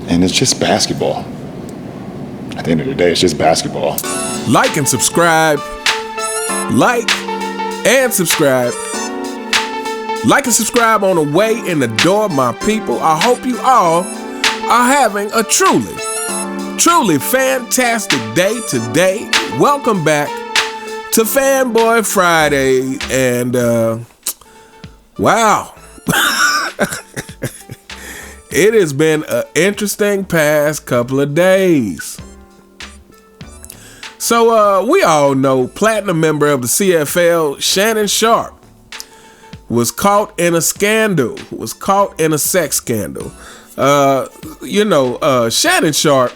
And it's just basketball. At the end of the day, it's just basketball. Like and subscribe. Like and subscribe. Like and subscribe on the way in the door, my people. I hope you all are having a truly fantastic day today. Welcome back to Fanboy Friday. And, wow. It has been an interesting past couple of days. So, we all know platinum member of the CFL, Shannon Sharpe, was caught in a scandal, a sex scandal. Shannon Sharpe,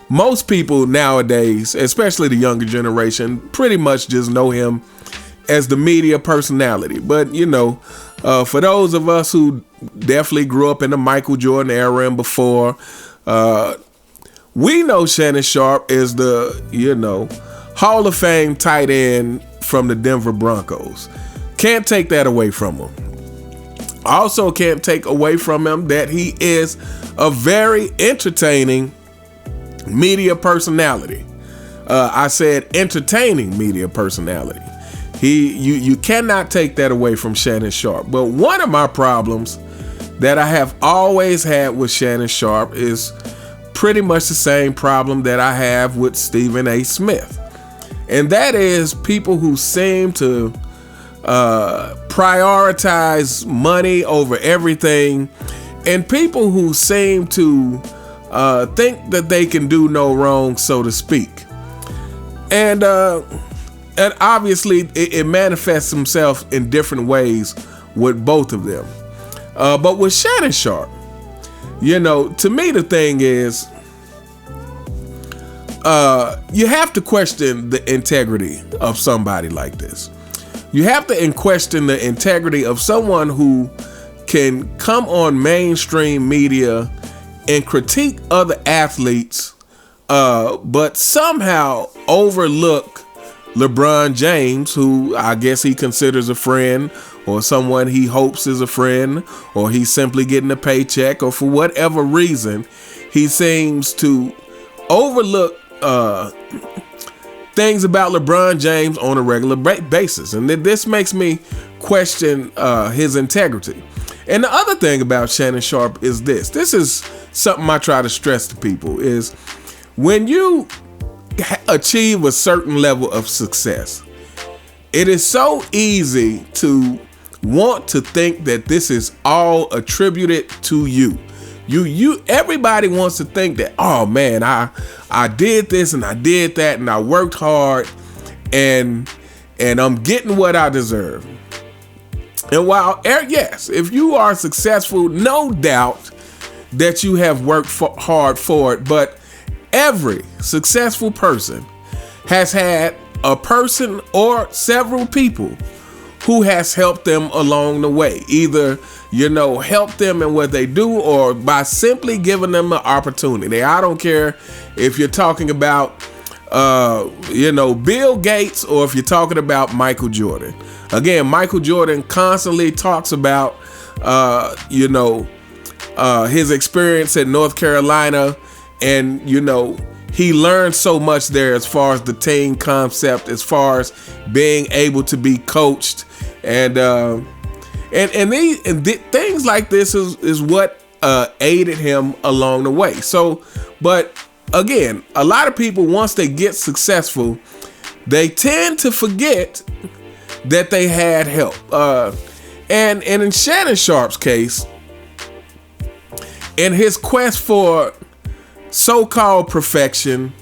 most people nowadays, especially the younger generation, pretty much just know him as the media personality. But, for those of us who definitely grew up in the Michael Jordan era and before, we know Shannon Sharpe is the, Hall of Fame tight end from the Denver Broncos. Can't take that away from him. Also can't take away from him that he is a very entertaining media personality. I said entertaining media personality. You cannot take that away from Shannon Sharpe. But one of my problems that I have always had with Shannon Sharpe is pretty much the same problem that I have with Stephen A. Smith. And that is people who seem to prioritize money over everything, and people who seem to think that they can do no wrong, so to speak. And obviously it manifests himself in different ways with both of them. But with Shannon Sharpe, to me the thing is, you have to question the integrity of somebody like this. You have to question the integrity of someone who can come on mainstream media and critique other athletes, but somehow overlook LeBron James, who I guess he considers a friend, or someone he hopes is a friend, or he's simply getting a paycheck, or for whatever reason, he seems to overlook things about LeBron James on a regular basis. And this makes me question his integrity. And the other thing about Shannon Sharpe is this is something I try to stress to people, is when you achieve a certain level of success, it is so easy to want to think that this is all attributed to you. Everybody wants to think that, oh man, I did this and I did that and I worked hard and I'm getting what I deserve. And while, yes, if you are successful, no doubt that you have worked hard for it, but every successful person has had a person or several people who has helped them along the way, either help them in what they do, or by simply giving them an opportunity. I don't care if you're talking about, Bill Gates, or if you're talking about Michael Jordan. Again, Michael Jordan constantly talks about, his experience at North Carolina, and, he learned so much there as far as the team concept, as far as being able to be coached, and things like this is what aided him along the way. So, but again, a lot of people, once they get successful, they tend to forget that they had help. And in Shannon Sharpe's case, in his quest for so-called perfection,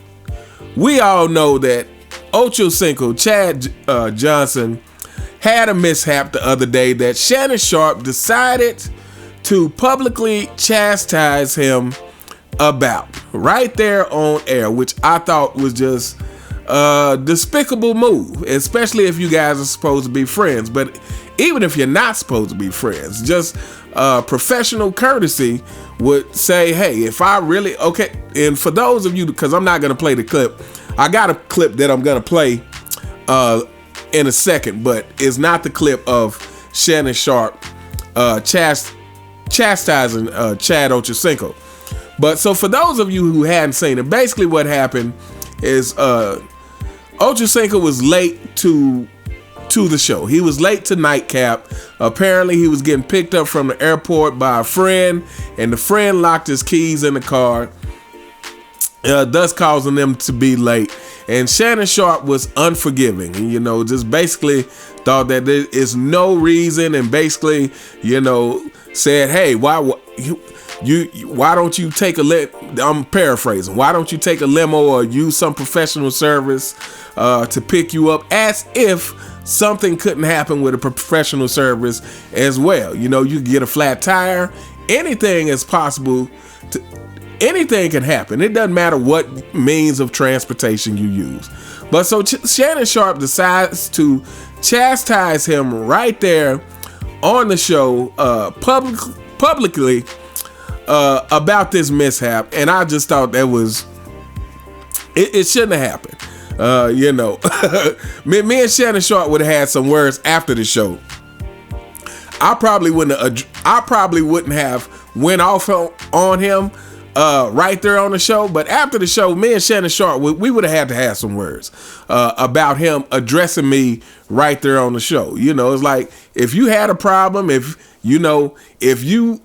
we all know that Ocho Cinco, Chad Johnson, had a mishap the other day that Shannon Sharpe decided to publicly chastise him about right there on air, which I thought was just a despicable move, especially if you guys are supposed to be friends. But even if you're not supposed to be friends, just professional courtesy would say, hey, if I really, okay. And for those of you, because I'm not going to play the clip, I got a clip that I'm going to play in a second, but it's not the clip of Shannon Sharpe chastising Chad Ochocinco. But so for those of you who hadn't seen it, basically what happened is Ochocinco was late to the show. He was late to Nightcap. Apparently he was getting picked up from the airport by a friend, and the friend locked his keys in the car, thus causing them to be late. And Shannon Sharpe was unforgiving, and, you know, just basically thought that there is no reason, and basically, you know, said, hey, why don't you take I'm paraphrasing. Why don't you take a limo or use some professional service to pick you up, as if something couldn't happen with a professional service as well. You know, you can get a flat tire. Anything is possible. Anything can happen. It doesn't matter what means of transportation you use. But so Shannon Sharpe decides to chastise him right there on the show publicly about this mishap. And I just thought that was, it shouldn't have happened. You know, me and Shannon Sharpe would have had some words after the show. I probably wouldn't have went off on him right there on the show. But after the show, me and Shannon Sharpe, we would have had to have some words about him addressing me right there on the show. You know, it's like, if you had a problem, if you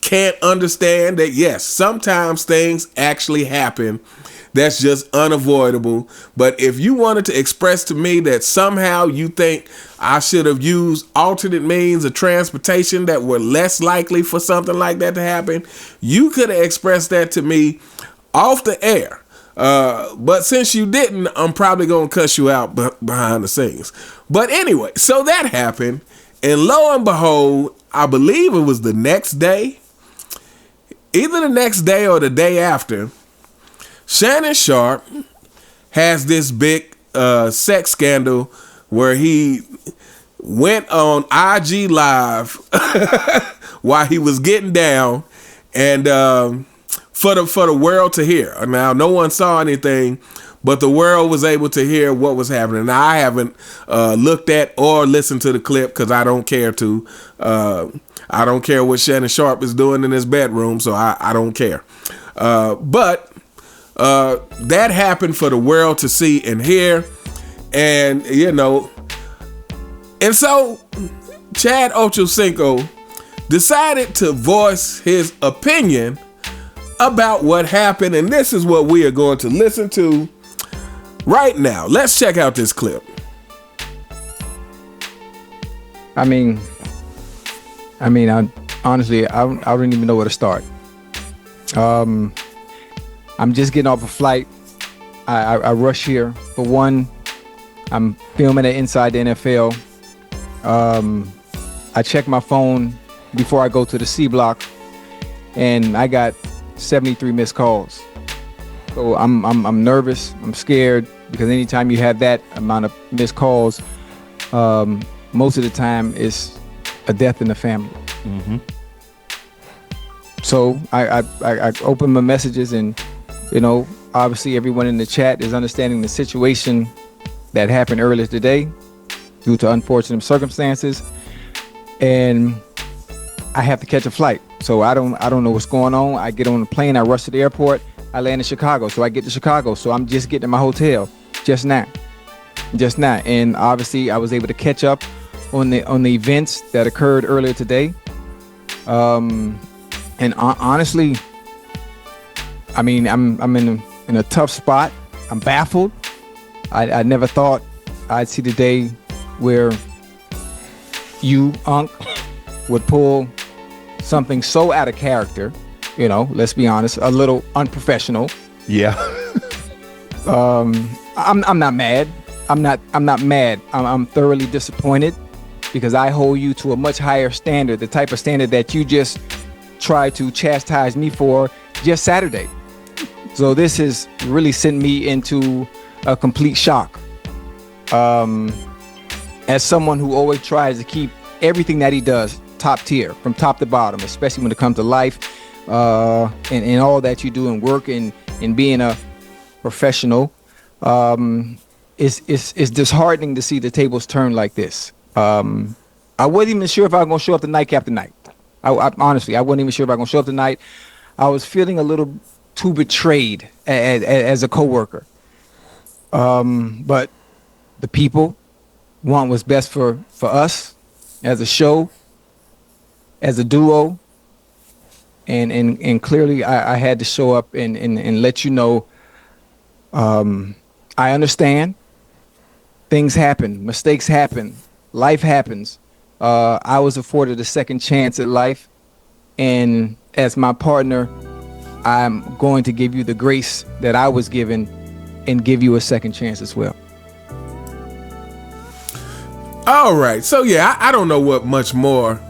can't understand that, yes, sometimes things actually happen. That's just unavoidable. But if you wanted to express to me that somehow you think I should have used alternate means of transportation that were less likely for something like that to happen, you could have expressed that to me off the air. But since you didn't, I'm probably going to cuss you out behind the scenes. But anyway, so that happened. And lo and behold, I believe it was the next day, either the next day or the day after, Shannon Sharpe has this big sex scandal where he went on IG Live while he was getting down, and for the world to hear. Now, no one saw anything, but the world was able to hear what was happening. Now, I haven't looked at or listened to the clip because I don't care to. I don't care what Shannon Sharpe is doing in his bedroom, so I don't care. But that happened for the world to see and hear, and you know, and so Chad Ochocinco decided to voice his opinion about what happened, and this is what we are going to listen to right now. Let's check out this clip. I honestly, I don't even know where to start. I'm just getting off a flight. I rush here. For one, I'm filming it inside the NFL. I check my phone before I go to the C block, and I got 73 missed calls. So I'm nervous. I'm scared, because anytime you have that amount of missed calls, most of the time it's a death in the family. Mm-hmm. So I open my messages, and you know, obviously everyone in the chat is understanding the situation that happened earlier today due to unfortunate circumstances, and I have to catch a flight. So I don't know what's going on. I get on the plane, I rush to the airport, I land in Chicago. So I get to Chicago. So I'm just getting to my hotel just now. And obviously I was able to catch up on the events that occurred earlier today. And honestly, I mean, I'm in a tough spot. I'm baffled. I never thought I'd see the day where you, Unc, would pull something so out of character. You know, let's be honest, a little unprofessional. Yeah. I'm not mad. I'm not mad. I'm thoroughly disappointed, because I hold you to a much higher standard, the type of standard that you just tried to chastise me for just Saturday. So this has really sent me into a complete shock. As someone who always tries to keep everything that he does top tier, from top to bottom, especially when it comes to life, and all that you do in work and being a professional, it's disheartening to see the tables turn like this. I wasn't even sure if I was gonna show up to Nightcap tonight. I honestly, I wasn't even sure if I was gonna show up tonight. I was feeling a little too betrayed as a coworker. But the people want what's best for us as a show, as a duo. And clearly I had to show up and let you know, I understand. Things happen, mistakes happen, life happens. I was afforded a second chance at life, and as my partner, I'm going to give you the grace that I was given and give you a second chance as well. All right. So, yeah, I don't know what much more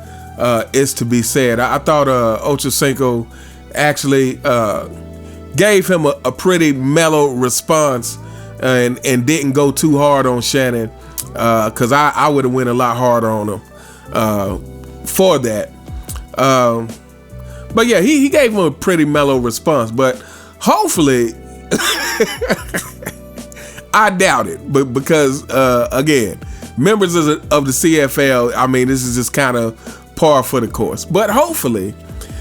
is to be said. I thought Ochocinco actually gave him a pretty mellow response and didn't go too hard on Shannon, because I would have went a lot harder on him for that. But, yeah, he gave him a pretty mellow response. But hopefully, I doubt it. But because, again, members of the CFL, I mean, this is just kind of par for the course. But hopefully,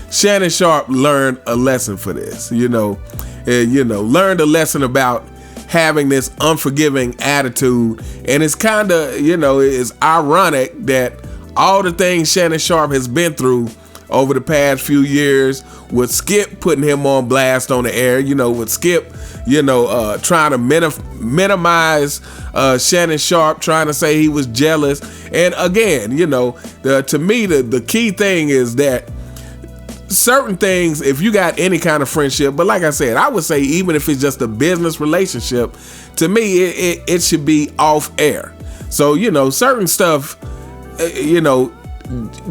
Shannon Sharpe learned a lesson for this. Learned a lesson about having this unforgiving attitude. And it's kind of, it's ironic that all the things Shannon Sharpe has been through over the past few years, with Skip putting him on blast on the air, with Skip, trying to minimize Shannon Sharpe, trying to say he was jealous. And again, to me, the key thing is that certain things, if you got any kind of friendship, but like I said, I would say even if it's just a business relationship, to me, it should be off air. So, certain stuff,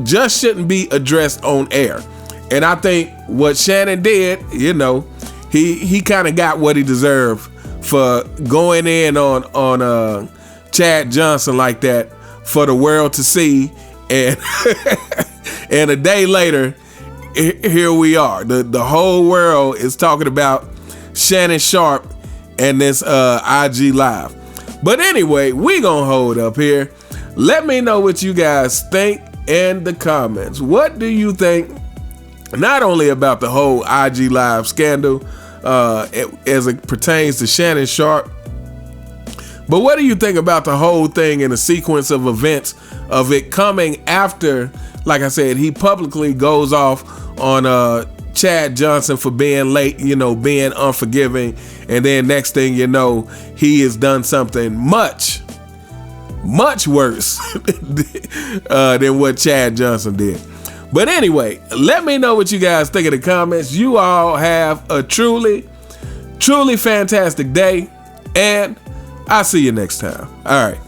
just shouldn't be addressed on air. And I think what Shannon did, he kind of got what he deserved for going in on Chad Johnson like that for the world to see. And and a day later, here we are. The whole world is talking about Shannon Sharpe and this IG Live. But anyway, we gonna hold up here. Let me know what you guys think in the comments. What do you think, not only about the whole IG Live scandal as it pertains to Shannon Sharpe, but what do you think about the whole thing in the sequence of events of it coming after, like I said, he publicly goes off on Chad Johnson for being late, being unforgiving, and then next thing you know, he has done something much worse than what Chad Johnson did. But anyway, let me know what you guys think in the comments. You all have a truly fantastic day, and I'll see you next time. All right.